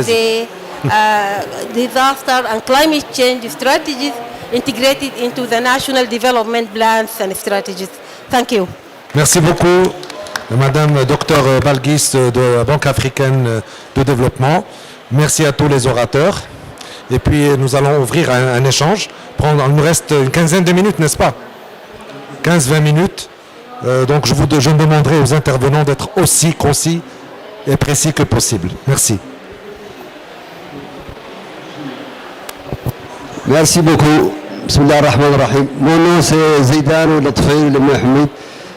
the disaster and climate change strategies integrated into the national development plans and strategies. Thank you. Merci beaucoup, Madame Dr Balgis de la Banque africaine de développement. Merci à tous les orateurs. Et puis nous allons ouvrir un échange. Il nous reste une quinzaine de minutes, n'est-ce pas? 15-20 minutes. Donc je demanderai aux intervenants d'être aussi concis et précis que possible. Merci. Merci beaucoup. Bismillah ar-Rahman ar-Rahim. Mon nom c'est Zaidan Latfaïl Mohamed.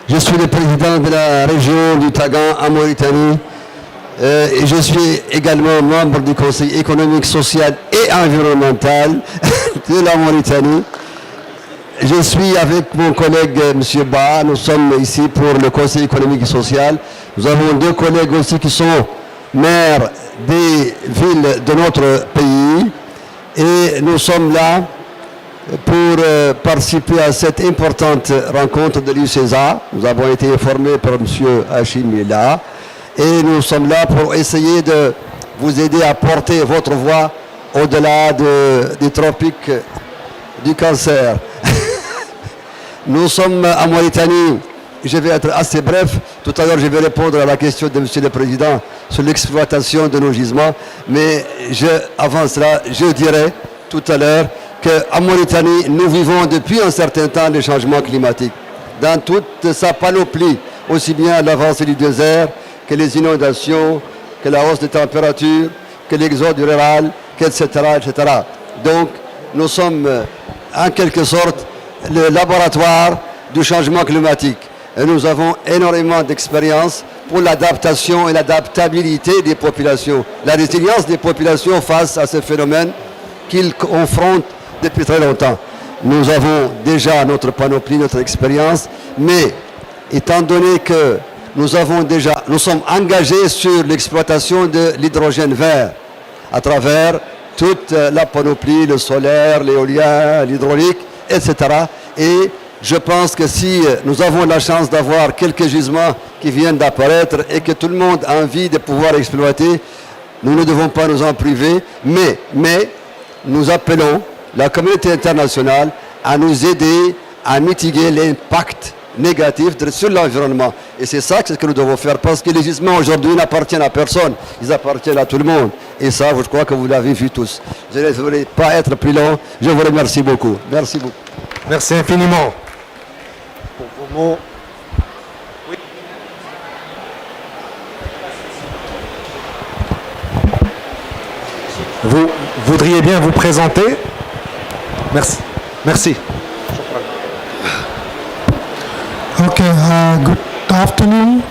Je suis le président de la région du Tagan en Mauritanie. Et je suis également membre du Conseil économique, social et environnemental de la Mauritanie. Je suis avec mon collègue M. Ba, nous sommes ici pour le Conseil économique et social. Nous avons deux collègues aussi qui sont maires des villes de notre pays. Et nous sommes là pour participer à cette importante rencontre de l'UCESA. Nous avons été informés par M. Hachim Mila. Et nous sommes là pour essayer de vous aider à porter votre voix au-delà des tropiques du cancer. Nous sommes en Mauritanie. Je vais être assez bref. Tout à l'heure, je vais répondre à la question de M. le Président sur l'exploitation de nos gisements. Mais avant cela, je dirais tout à l'heure qu'en Mauritanie, nous vivons depuis un certain temps les changements climatiques. Dans toute sa panoplie, aussi bien l'avancée du désert, que les inondations, que la hausse des températures, que l'exode rural, etc., etc. Donc, nous sommes en quelque sorte le laboratoire du changement climatique. Et nous avons énormément d'expérience pour l'adaptation et l'adaptabilité des populations, la résilience des populations face à ce phénomène qu'ils confrontent depuis très longtemps. Nous avons déjà notre panoplie, notre expérience, mais étant donné que nous sommes engagés sur l'exploitation de l'hydrogène vert à travers toute la panoplie, le solaire, l'éolien, l'hydraulique, etc. Et je pense que si nous avons la chance d'avoir quelques gisements qui viennent d'apparaître et que tout le monde a envie de pouvoir exploiter, nous ne devons pas nous en priver, mais nous appelons la communauté internationale à nous aider à mitiguer l'impact négatif sur l'environnement. Et c'est ça que nous devons faire, parce que les gisements aujourd'hui n'appartiennent à personne, ils appartiennent à tout le monde. Et ça, je crois que vous l'avez vu tous. Je ne voulais pas être plus long. Je vous remercie beaucoup. Merci beaucoup. Merci infiniment. Vous voudriez bien vous présenter? Merci. Merci. Okay, good afternoon.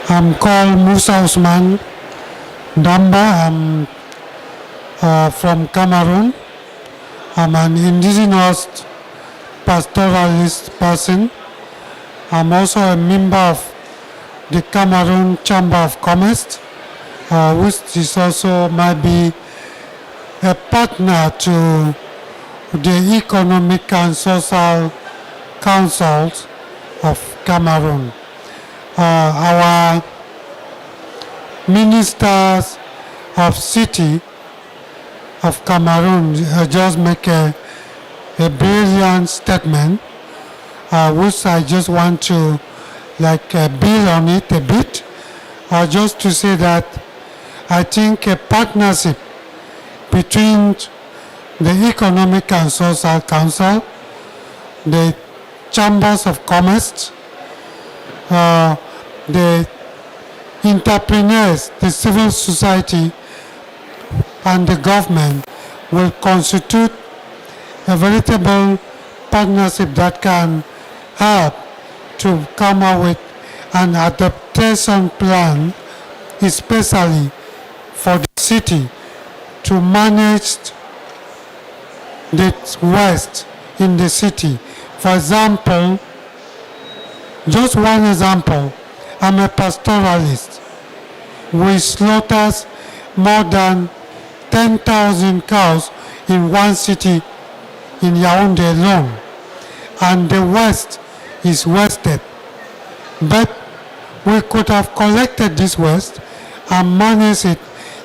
I'm called Musa Usman Damba. I'm from Cameroon. I'm an indigenous pastoralist person. I'm also a member of the Cameroon Chamber of Commerce, which is also might be a partner to the Economic and Social Councils of Cameroon. Our ministers of city of Cameroon just make a brilliant statement, which I just want to build on it a bit, just to say that I think a partnership between the Economic and Social Council, the chambers of commerce, the entrepreneurs, the civil society, and the government will constitute a veritable partnership that can help to come up with an adaptation plan, especially for the city to manage the waste in the city. For example, just one example, I'm a pastoralist. We slaughter more than 10,000 cows in one city in Yaoundé alone, and the waste is wasted. But we could have collected this waste and managed it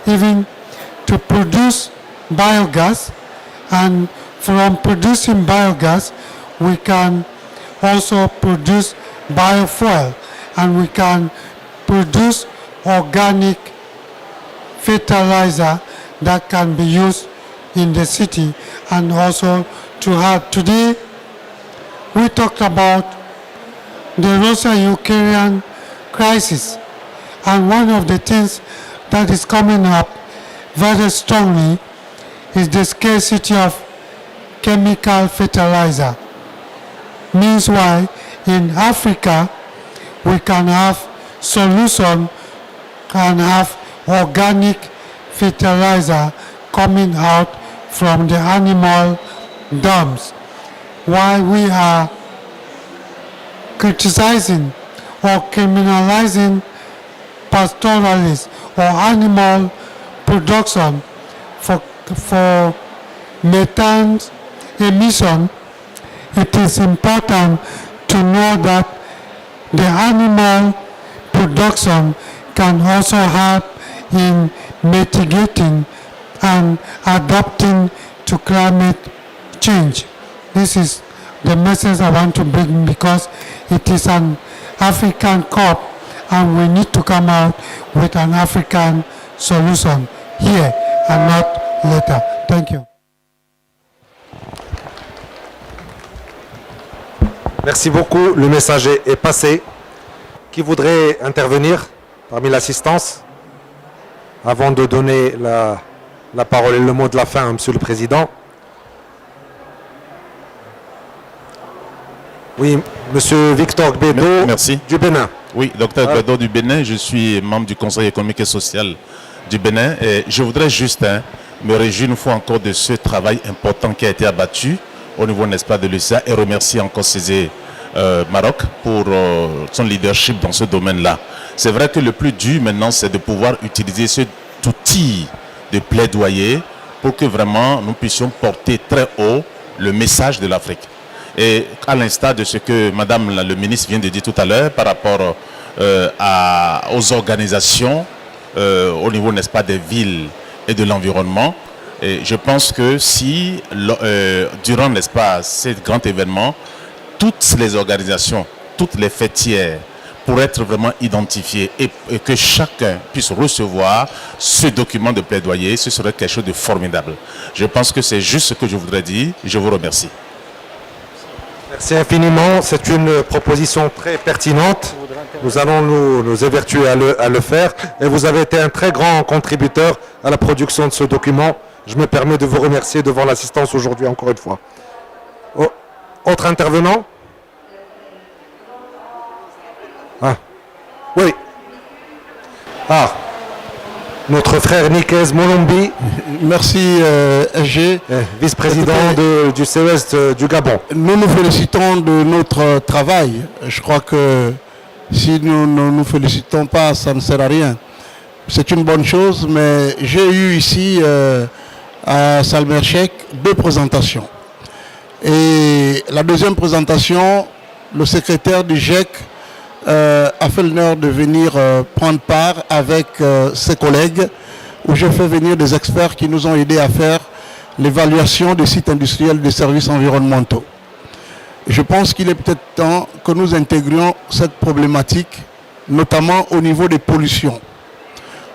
even to produce biogas, and from producing biogas we can also produce biofuel, and we can produce organic fertilizer that can be used in the city and also to have. Today we talked about the Russia-Ukrainian crisis, and one of the things that is coming up very strongly is the scarcity of chemical fertilizer. Means why in Africa we can have solution, can have organic fertilizer coming out from the animal dumps. Why we are criticizing or criminalizing pastoralists or animal production for methane emission, it is important to know that the animal production can also help in mitigating and adapting to climate change. This is the message I want to bring, because it is an African COP and we need to come out with an African solution here and not later. Thank you. Merci beaucoup. Le message est passé. Qui voudrait intervenir parmi l'assistance avant de donner la parole et le mot de la fin à Monsieur le Président? Oui, Monsieur Victor Bédo. Merci. Du Bénin. Oui, docteur Bédo du Bénin. Je suis membre du Conseil économique et social du Bénin. Et je voudrais juste me réjouir une fois encore de ce travail important qui a été abattu au niveau, n'est-ce pas, de l'UCA, et remercier encore César Maroc pour son leadership dans ce domaine-là. C'est vrai que le plus dur maintenant, c'est de pouvoir utiliser cet outil de plaidoyer pour que vraiment nous puissions porter très haut le message de l'Afrique. Et à l'instar de ce que Madame le ministre vient de dire tout à l'heure par rapport aux organisations au niveau, n'est-ce pas, des villes et de l'environnement, et je pense que si, durant, n'est-ce pas, ces grands événements, toutes les organisations, toutes les fêtières pourraient être vraiment identifiées et que chacun puisse recevoir ce document de plaidoyer, ce serait quelque chose de formidable. Je pense que c'est juste ce que je voudrais dire. Je vous remercie. Merci infiniment. C'est une proposition très pertinente. Nous allons nous évertuer à le faire. Et vous avez été un très grand contributeur à la production de ce document. Je me permets de vous remercier devant l'assistance aujourd'hui encore une fois. Autre intervenant? Ah, oui. Ah, notre frère Nikes Molombi. Merci, SG. Vice-président du CES du Gabon. Nous nous félicitons de notre travail. Je crois que si nous ne nous félicitons pas, ça ne sert à rien. C'est une bonne chose, mais j'ai eu ici à Salmerchek 2 présentations. Et la deuxième présentation, le secrétaire du GIEC a fait l'honneur de venir prendre part avec ses collègues, où j'ai fait venir des experts qui nous ont aidés à faire l'évaluation des sites industriels des services environnementaux. Je pense qu'il est peut-être temps que nous intégrions cette problématique, notamment au niveau des pollutions.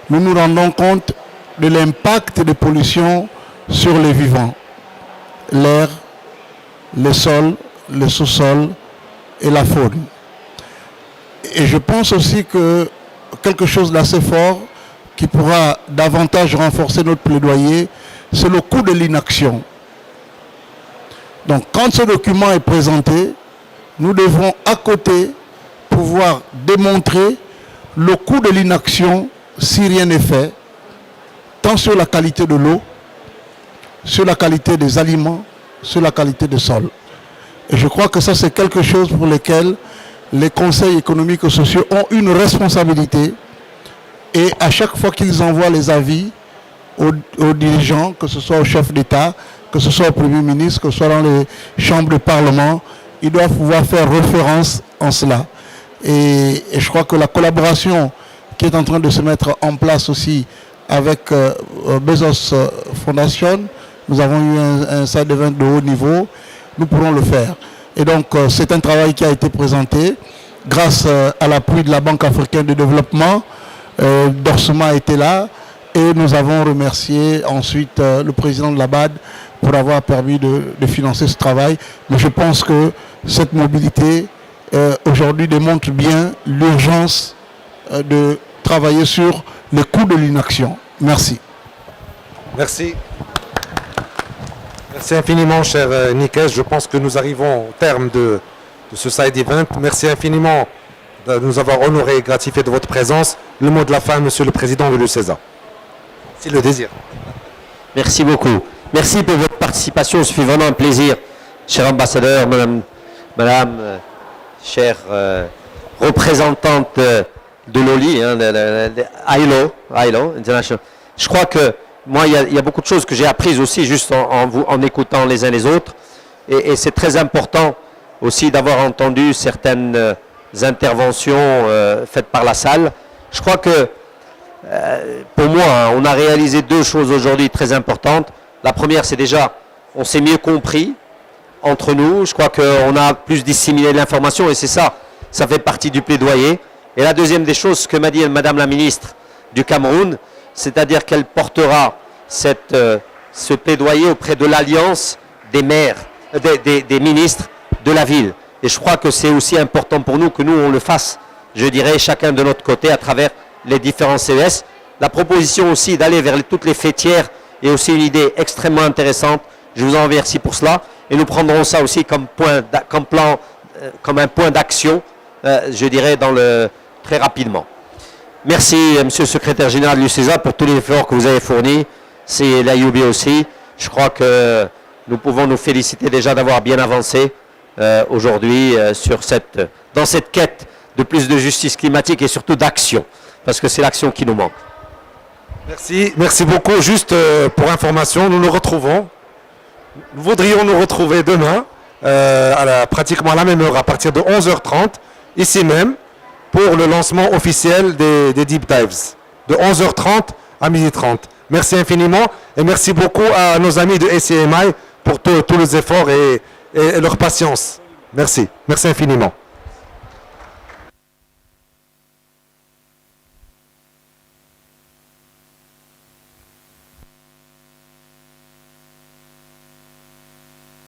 Nous nous rendons compte de l'impact des pollutions sur les vivants, l'air, les sols, le sous-sol et la faune. Et je pense aussi que quelque chose d'assez fort qui pourra davantage renforcer notre plaidoyer, c'est le coût de l'inaction. Donc quand ce document est présenté, nous devrons à côté pouvoir démontrer le coût de l'inaction si rien n'est fait, tant sur la qualité de l'eau, sur la qualité des aliments, sur la qualité des sols. Et je crois que ça, c'est quelque chose pour lequel les conseils économiques et sociaux ont une responsabilité. Et à chaque fois qu'ils envoient les avis aux dirigeants, que ce soit au chef d'État, que ce soit au Premier ministre, que ce soit dans les chambres de Parlement, ils doivent pouvoir faire référence en cela. Et je crois que la collaboration qui est en train de se mettre en place aussi avec Bezos Foundation, nous avons eu un side event de haut niveau, nous pourrons le faire. Et donc, c'est un travail qui a été présenté grâce à l'appui de la Banque africaine de développement. Dorsuma était là et nous avons remercié ensuite le président de la BAD pour avoir permis de financer ce travail. Mais je pense que cette mobilité aujourd'hui démontre bien l'urgence de travailler sur les coûts de l'inaction. Merci. Merci. Merci infiniment, cher Nikes. Je pense que nous arrivons au terme de ce side event. Merci infiniment de nous avoir honorés et gratifiés de votre présence. Le mot de la fin, Monsieur le Président de l'UCESA. C'est le désir. Merci beaucoup. Merci pour votre participation. Ce fut vraiment un plaisir, cher ambassadeur, madame, chère représentante de l'OLI, hein, ILO International. Je crois que moi, il y a beaucoup de choses que j'ai apprises aussi juste en écoutant les uns les autres. Et c'est très important aussi d'avoir entendu certaines interventions faites par la salle. Je crois que pour moi, hein, on a réalisé deux choses aujourd'hui très importantes. La première, c'est déjà, on s'est mieux compris entre nous. Je crois qu'on a plus disséminé l'information et c'est ça, ça fait partie du plaidoyer. Et la deuxième des choses, ce que m'a dit Madame la ministre du Cameroun, c'est-à-dire qu'elle portera ce plaidoyer auprès de l'alliance des maires, des ministres de la ville. Et je crois que c'est aussi important pour nous que nous, on le fasse, je dirais, chacun de notre côté à travers les différents CES. La proposition aussi d'aller vers toutes les fêtières est aussi une idée extrêmement intéressante. Je vous en remercie pour cela. Et nous prendrons ça aussi comme un point d'action, je dirais, très rapidement. Merci, Monsieur le Secrétaire Général de l'UCESA, pour tous les efforts que vous avez fournis. C'est l'IUB aussi. Je crois que nous pouvons nous féliciter déjà d'avoir bien avancé aujourd'hui dans cette quête de plus de justice climatique et surtout d'action, parce que c'est l'action qui nous manque. Merci beaucoup. Juste pour information, nous voudrions nous retrouver demain, pratiquement à la même heure, à partir de 11h30, ici même, pour le lancement officiel des Deep Dives, de 11h30 à 12h30. Merci infiniment et merci beaucoup à nos amis de ACMI pour tous les efforts et leur patience. Merci infiniment.